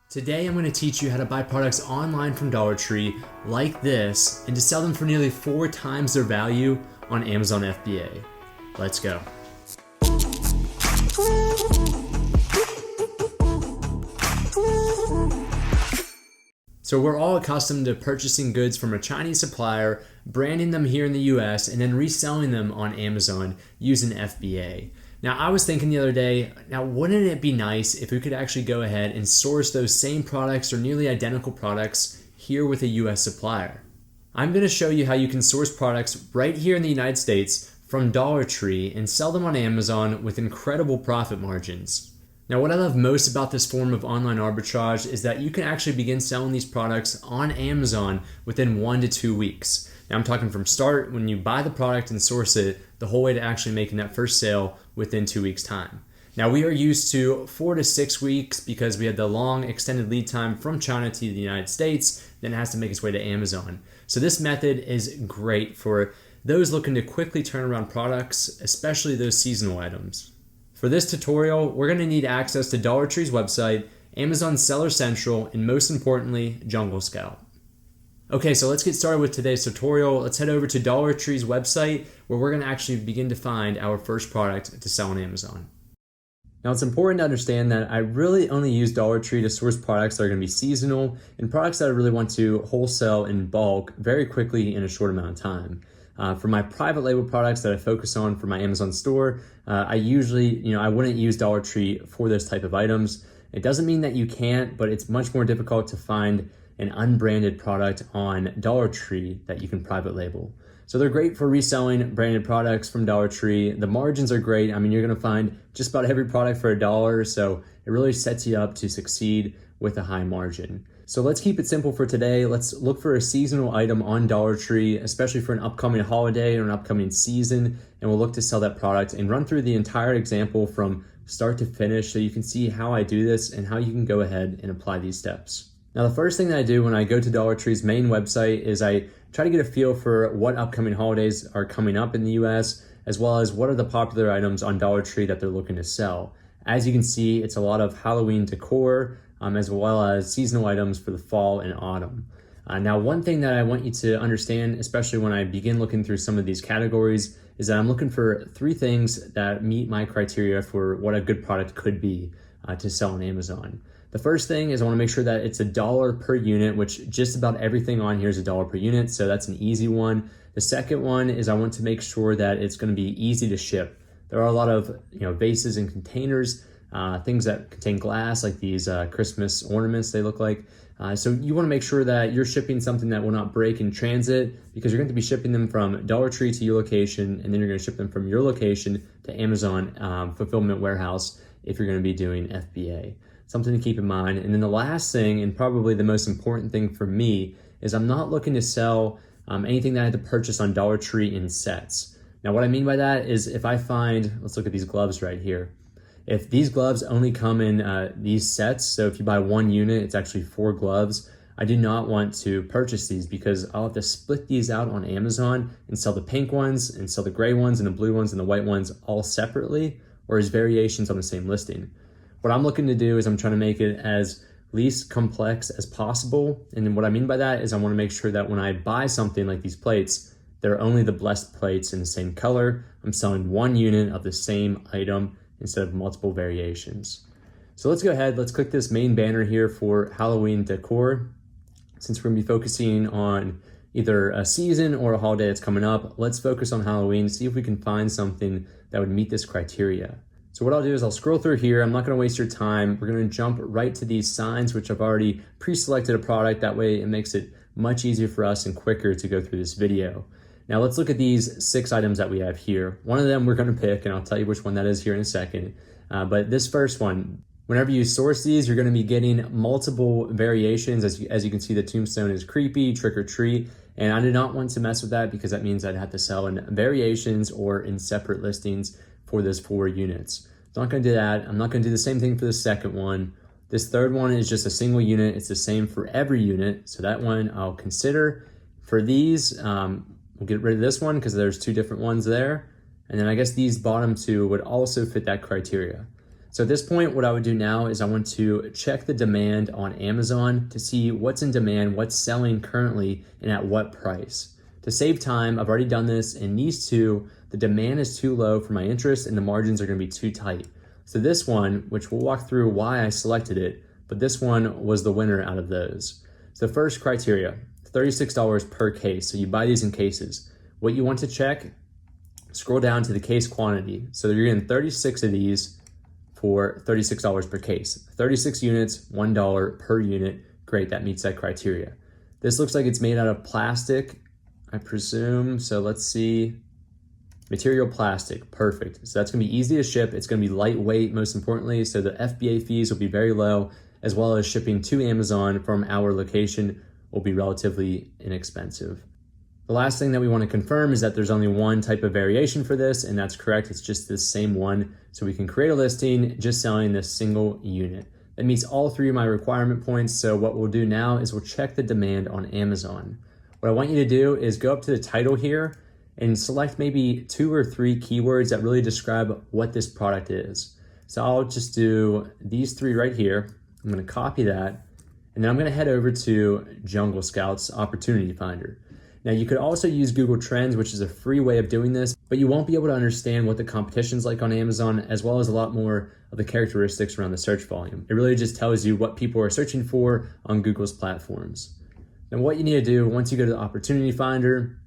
Today I'm going to teach you how to buy products online from Dollar Tree like this and to sell them for nearly 4 times their value on Amazon FBA. Let's go. So we're all accustomed to purchasing goods from a Chinese supplier, branding them here in the US, and then reselling them on Amazon using FBA. Now, I was thinking the other day, now wouldn't it be nice if we could actually go ahead and source those same products or nearly identical products here with a US supplier? I'm going to show you how you can source products right here in the United States from Dollar Tree and sell them on Amazon with incredible profit margins. Now, what I love most about this form of online arbitrage is that you can actually begin selling these products on Amazon within 1 to 2 weeks. Now, I'm talking from start, when you buy the product and source it, the whole way to actually making that first sale within 2 weeks' time. Now, we are used to 4 to 6 weeks because we had the long extended lead time from China to the United States, then it has to make its way to Amazon. So this method is great for those looking to quickly turn around products, especially those seasonal items. For this tutorial, we're going to need access to Dollar Tree's website, Amazon Seller Central, and most importantly, Jungle Scout. Okay, so let's get started with today's tutorial. Let's head over to Dollar Tree's website where we're going to actually begin to find our first product to sell on Amazon. Now, it's important to understand that I really only use Dollar Tree to source products that are going to be seasonal and products that I really want to wholesale in bulk very quickly in a short amount of time. For my private label products that I focus on for my Amazon store, I usually, I wouldn't use Dollar Tree for those type of items. It doesn't mean that you can't, but it's much more difficult to find an unbranded product on Dollar Tree that you can private label. So they're great for reselling branded products from Dollar Tree. The margins are great. I mean, you're gonna find just about every product for $1, so it really sets you up to succeed with a high margin. So let's keep it simple for today. Let's look for a seasonal item on Dollar Tree, especially for an upcoming holiday or an upcoming season, and we'll look to sell that product and run through the entire example from start to finish so you can see how I do this and how you can go ahead and apply these steps. Now, the first thing that I do when I go to Dollar Tree's main website is I try to get a feel for what upcoming holidays are coming up in the US, as well as what are the popular items on Dollar Tree that they're looking to sell. As you can see, it's a lot of Halloween decor, as well as seasonal items for the fall and autumn. Now, one thing that I want you to understand, especially when I begin looking through some of these categories, is that I'm looking for 3 things that meet my criteria for what a good product could be to sell on Amazon. The first thing is I want to make sure that it's $1 per unit, which just about everything on here is $1 per unit, so that's an easy one. The second one is I want to make sure that it's going to be easy to ship. There are a lot of vases and containers, things that contain glass, like these Christmas ornaments they look like. So you want to make sure that you're shipping something that will not break in transit, because you're going to be shipping them from Dollar Tree to your location, and then you're going to ship them from your location to Amazon fulfillment warehouse if you're going to be doing FBA. Something to keep in mind. And then the last thing, and probably the most important thing for me, is I'm not looking to sell anything that I had to purchase on Dollar Tree in sets. Now, what I mean by that is if I find, let's look at these gloves right here. If these gloves only come in these sets, so if you buy 1 unit, it's actually 4 gloves, I do not want to purchase these because I'll have to split these out on Amazon and sell the pink ones and sell the gray ones and the blue ones and the white ones all separately, or as variations on the same listing. What I'm looking to do is I'm trying to make it as least complex as possible. And then what I mean by that is I want to make sure that when I buy something like these plates, they're only the blessed plates in the same color. I'm selling 1 unit of the same item instead of multiple variations. So let's go ahead, let's click this main banner here for Halloween decor. Since we're gonna be focusing on either a season or a holiday that's coming up, let's focus on Halloween, see if we can find something that would meet this criteria. So what I'll do is I'll scroll through here. I'm not gonna waste your time. We're gonna jump right to these signs, which I've already pre-selected a product. That way it makes it much easier for us and quicker to go through this video. Now let's look at these 6 items that we have here. One of them we're gonna pick, and I'll tell you which one that is here in a second. But this first one, whenever you source these, you're gonna be getting multiple variations. As you can see, the tombstone is creepy, trick or treat, and I do not want to mess with that because that means I'd have to sell in variations or in separate listings for those 4 units. So I'm not gonna do that. I'm not gonna do the same thing for the second one. This third one is just a single unit. It's the same for every unit. So that one I'll consider. For these, we'll get rid of this one because there's 2 different ones there. And then I guess these bottom 2 would also fit that criteria. So at this point, what I would do now is I want to check the demand on Amazon to see what's in demand, what's selling currently, and at what price. To save time, I've already done this. In these two, the demand is too low for my interest and the margins are gonna be too tight. So this one, which we'll walk through why I selected it, but this one was the winner out of those. So the first criteria, $36 per case. So you buy these in cases. What you want to check, scroll down to the case quantity. So you're getting 36 of these for $36 per case. 36 units, $1 per unit. Great, that meets that criteria. This looks like it's made out of plastic, I presume. So let's see. Material plastic, perfect. So that's gonna be easy to ship. It's gonna be lightweight, most importantly. So the FBA fees will be very low, as well as shipping to Amazon from our location will be relatively inexpensive. The last thing that we want to confirm is that there's only one type of variation for this, and that's correct. It's just this same one. So we can create a listing just selling this single unit. That meets all three of my requirement points. So what we'll do now is we'll check the demand on Amazon. What I want you to do is go up to the title here and select maybe 2 or 3 keywords that really describe what this product is. So I'll just do these 3 right here. I'm gonna copy that, and then I'm gonna head over to Jungle Scout's Opportunity Finder. Now you could also use Google Trends, which is a free way of doing this, but you won't be able to understand what the competition's like on Amazon, as well as a lot more of the characteristics around the search volume. It really just tells you what people are searching for on Google's platforms. Now what you need to do, once you go to the Opportunity Finder,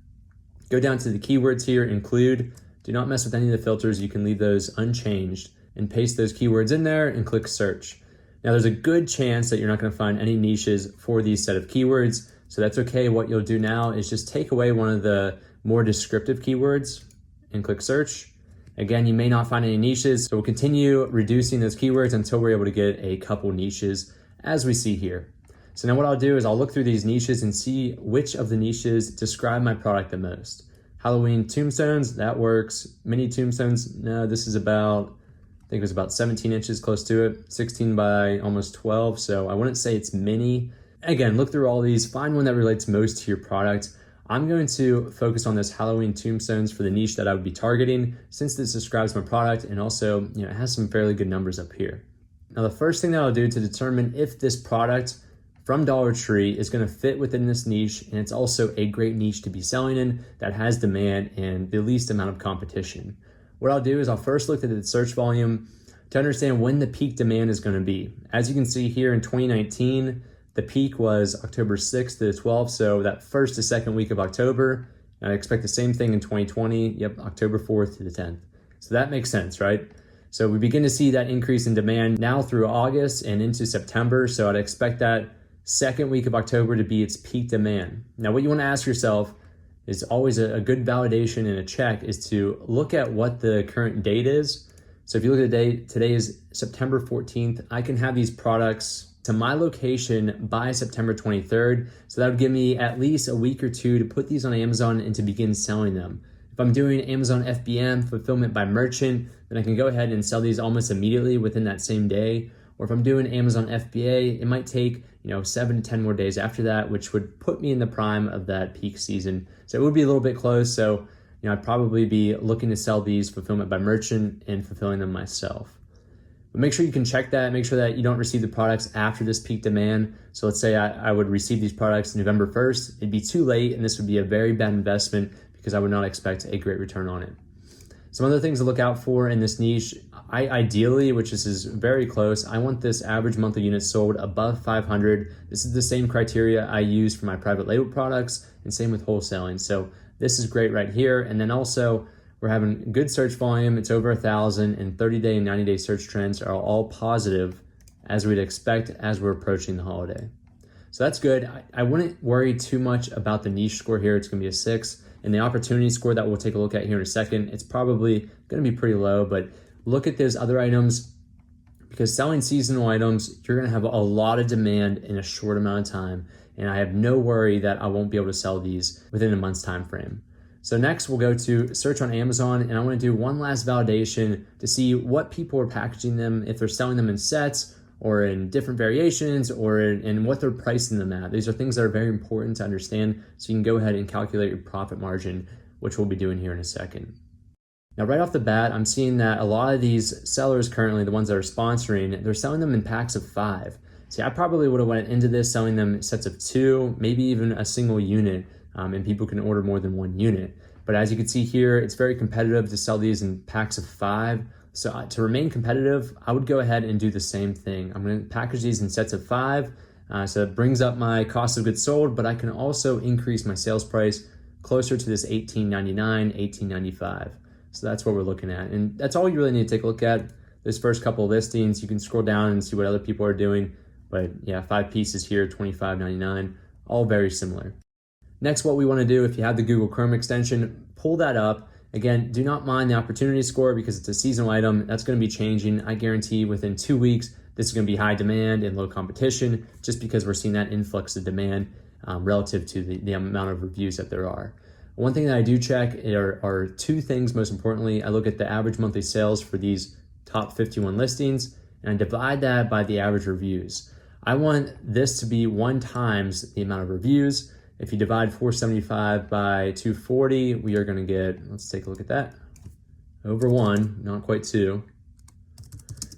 go down to the keywords here, include. Do not mess with any of the filters. You can leave those unchanged and paste those keywords in there and click search. Now there's a good chance that you're not gonna find any niches for these set of keywords. So that's okay. What you'll do now is just take away one of the more descriptive keywords and click search. Again, you may not find any niches, so we'll continue reducing those keywords until we're able to get a couple niches as we see here. So now what I'll do is I'll look through these niches and see which of the niches describe my product the most. Halloween tombstones, that works. Mini tombstones, no, this is about, I think it was about 17 inches close to it, 16 by almost 12, so I wouldn't say it's mini. Again, look through all these, find one that relates most to your product. I'm going to focus on this Halloween tombstones for the niche that I would be targeting, since this describes my product and also, it has some fairly good numbers up here. Now, the first thing that I'll do to determine if this product from Dollar Tree is going to fit within this niche, and it's also a great niche to be selling in that has demand and the least amount of competition. What I'll do is I'll first look at the search volume to understand when the peak demand is going to be. As you can see here in 2019, the peak was October 6th to the 12th, so that first to second week of October. And I expect the same thing in 2020, yep, October 4th to the 10th. So that makes sense, right? So we begin to see that increase in demand now through August and into September, so I'd expect that second week of October to be its peak demand. Now what you want to ask yourself is always a good validation and a check is to look at what the current date is. So if you look at the date, today is September 14th, I can have these products to my location by September 23rd. So that would give me at least a week or two to put these on Amazon and to begin selling them. If I'm doing Amazon FBM, fulfillment by merchant, then I can go ahead and sell these almost immediately within that same day. Or if I'm doing Amazon FBA, it might take 7 to 10 more days after that, which would put me in the prime of that peak season. So it would be a little bit close. So I'd probably be looking to sell these fulfillment by merchant and fulfilling them myself. But make sure you can check that, make sure that you don't receive the products after this peak demand. So let's say I would receive these products November 1st, it'd be too late and this would be a very bad investment because I would not expect a great return on it. Some other things to look out for in this niche, ideally, which is very close, I want this average monthly unit sold above 500. This is the same criteria I use for my private label products and same with wholesaling. So this is great right here. And then also, we're having good search volume. It's over 1,000 and 30-day and 90-day search trends are all positive as we'd expect as we're approaching the holiday. So that's good. I wouldn't worry too much about the niche score here. It's gonna be a 6. And the opportunity score that we'll take a look at here in a second, it's probably gonna be pretty low, but look at those other items because selling seasonal items, you're gonna have a lot of demand in a short amount of time. And I have no worry that I won't be able to sell these within a month's time frame. So next we'll go to search on Amazon and I want to do one last validation to see what people are packaging them, if they're selling them in sets or in different variations or in what they're pricing them at. These are things that are very important to understand so you can go ahead and calculate your profit margin, which we'll be doing here in a second. Now, right off the bat, I'm seeing that a lot of these sellers currently, the ones that are sponsoring, they're selling them in packs of 5. See, I probably would have went into this selling them sets of 2, maybe even a single unit, and people can order more than 1 unit. But as you can see here, it's very competitive to sell these in packs of 5. So to remain competitive, I would go ahead and do the same thing. I'm going to package these in sets of 5. So it brings up my cost of goods sold, but I can also increase my sales price closer to this $18.99, $18.95. So that's what we're looking at. And that's all you really need to take a look at. Those first couple of listings, you can scroll down and see what other people are doing. But yeah, 5 pieces here, $25.99, all very similar. Next, what we want to do, if you have the Google Chrome extension, pull that up. Again, do not mind the opportunity score because it's a seasonal item. That's going to be changing. I guarantee within 2 weeks, this is going to be high demand and low competition just because we're seeing that influx of demand relative to the amount of reviews that there are. One thing that I do check are 2 things most importantly. I look at the average monthly sales for these top 51 listings and I divide that by the average reviews. I want this to be 1 times the amount of reviews. If you divide 475 by 240, we are going to get, let's take a look at that, over 1, not quite 2.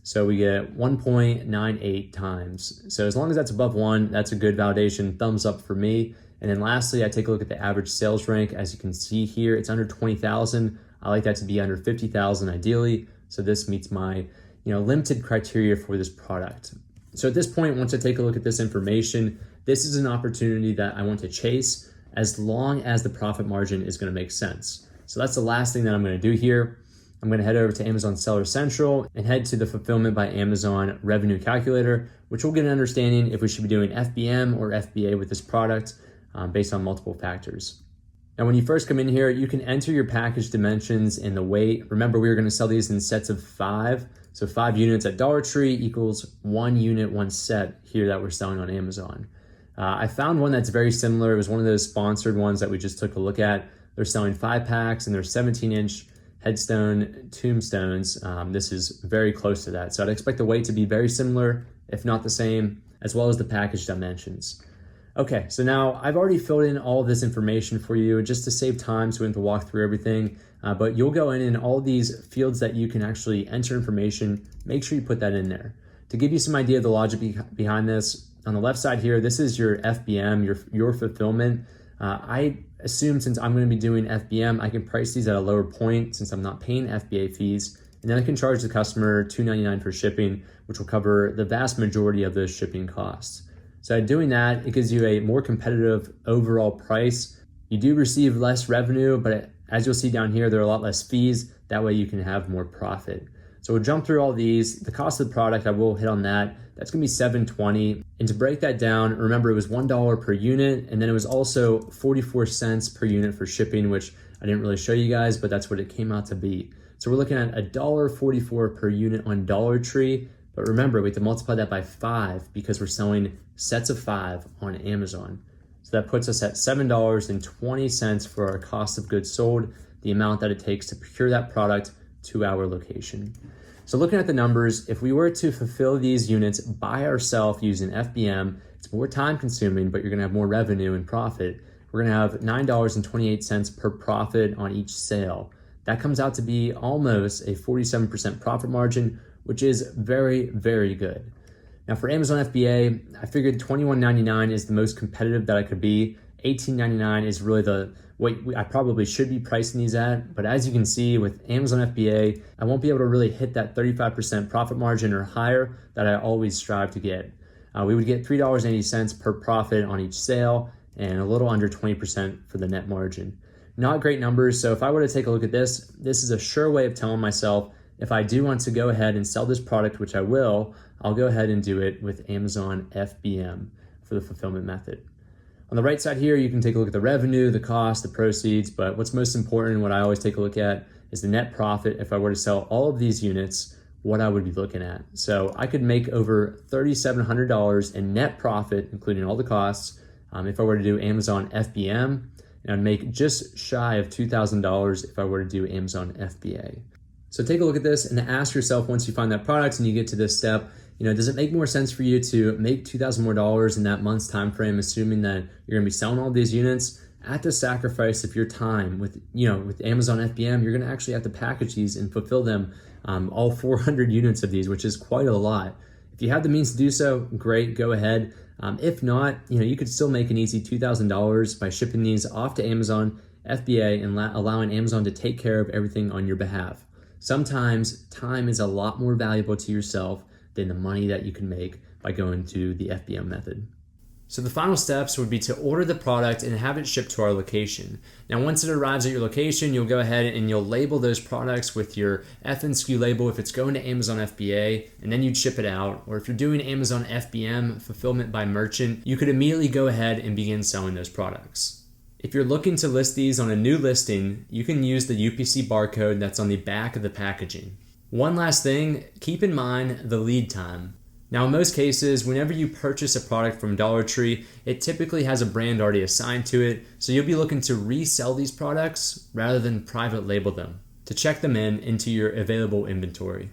So we get 1.98 times. So as long as that's above 1, that's a good validation, thumbs up for me. And then lastly, I take a look at the average sales rank. As you can see here, it's under 20,000. I like that to be under 50,000 ideally. So this meets my limited criteria for this product. So at this point, once I take a look at this information, this is an opportunity that I want to chase as long as the profit margin is going to make sense. So that's the last thing that I'm going to do here. I'm going to head over to Amazon Seller Central and head to the Fulfillment by Amazon Revenue Calculator, which will get an understanding if we should be doing FBM or FBA with this product based on multiple factors. Now, when you first come in here, you can enter your package dimensions and the weight. Remember, we were going to sell these in sets of 5. So 5 units at Dollar Tree equals 1 unit, 1 set here that we're selling on Amazon. I found one that's very similar. It was one of those sponsored ones that we just took a look at. They're selling 5 packs and they're 17-inch headstone tombstones. This is very close to that. So I'd expect the weight to be very similar, if not the same, as well as the package dimensions. Okay, so now I've already filled in all of this information for you just to save time so we don't have to walk through everything. But you'll go in all these fields that you can actually enter information, make sure you put that in there. To give you some idea of the logic behind this, on the left side here, this is your FBM, your fulfillment. I assume since I'm going to be doing FBM, I can price these at a lower point since I'm not paying FBA fees. And then I can charge the customer $2.99 for shipping, which will cover the vast majority of those shipping costs. So doing that, it gives you a more competitive overall price. You do receive less revenue, but as you'll see down here, there are a lot less fees. That way you can have more profit. So we'll jump through all these. The cost of the product, I will hit on that. That's gonna be $7.20. And to break that down, remember it was $1 per unit, and then it was also 44 cents per unit for shipping, which I didn't really show you guys, but that's what it came out to be. So we're looking at $1.44 per unit on Dollar Tree. But remember, we have to multiply that by 5 because we're selling sets of 5 on Amazon. So that puts us at $7.20 for our cost of goods sold, the amount that it takes to procure that product to our location. So looking at the numbers, if we were to fulfill these units by ourselves using FBM, it's more time consuming, but you're gonna have more revenue and profit. We're gonna have $9.28 per profit on each sale. That comes out to be almost a 47% profit margin, which is very, very good. Now for Amazon FBA, I figured $21.99 is the most competitive that I could be. $18.99 is really what I probably should be pricing these at. But as you can see with Amazon FBA, I won't be able to really hit that 35% profit margin or higher that I always strive to get. We would get $3.80 per profit on each sale and a little under 20% for the net margin. Not great numbers. So if I were to take a look at this is a sure way of telling myself if I do want to go ahead and sell this product, which I will, I'll go ahead and do it with Amazon FBM for the fulfillment method. On the right side here, you can take a look at the revenue, the cost, the proceeds, but what's most important, what I always take a look at, is the net profit. If I were to sell all of these units, what I would be looking at. So I could make over $3,700 in net profit, including all the costs, if I were to do Amazon FBM, and I'd make just shy of $2,000 if I were to do Amazon FBA. So take a look at this and ask yourself once you find that product and you get to this step, does it make more sense for you to make $2,000 more in that month's time frame, assuming that you're gonna be selling all these units at the sacrifice of your time. With Amazon FBM, you're going to actually have to package these and fulfill them, all 400 units of these, which is quite a lot. If you have the means to do so, great, go ahead. If not, you could still make an easy $2,000 by shipping these off to Amazon FBA and allowing Amazon to take care of everything on your behalf. Sometimes time is a lot more valuable to yourself than the money that you can make by going to the FBM method. So the final steps would be to order the product and have it shipped to our location. Now, once it arrives at your location, you'll go ahead and you'll label those products with your FNSKU label if it's going to Amazon FBA, and then you'd ship it out. Or if you're doing Amazon FBM, fulfillment by merchant, you could immediately go ahead and begin selling those products. If you're looking to list these on a new listing, you can use the UPC barcode that's on the back of the packaging. One last thing, keep in mind the lead time. Now, in most cases, whenever you purchase a product from Dollar Tree, it typically has a brand already assigned to it, so you'll be looking to resell these products rather than private label them to check them into your available inventory.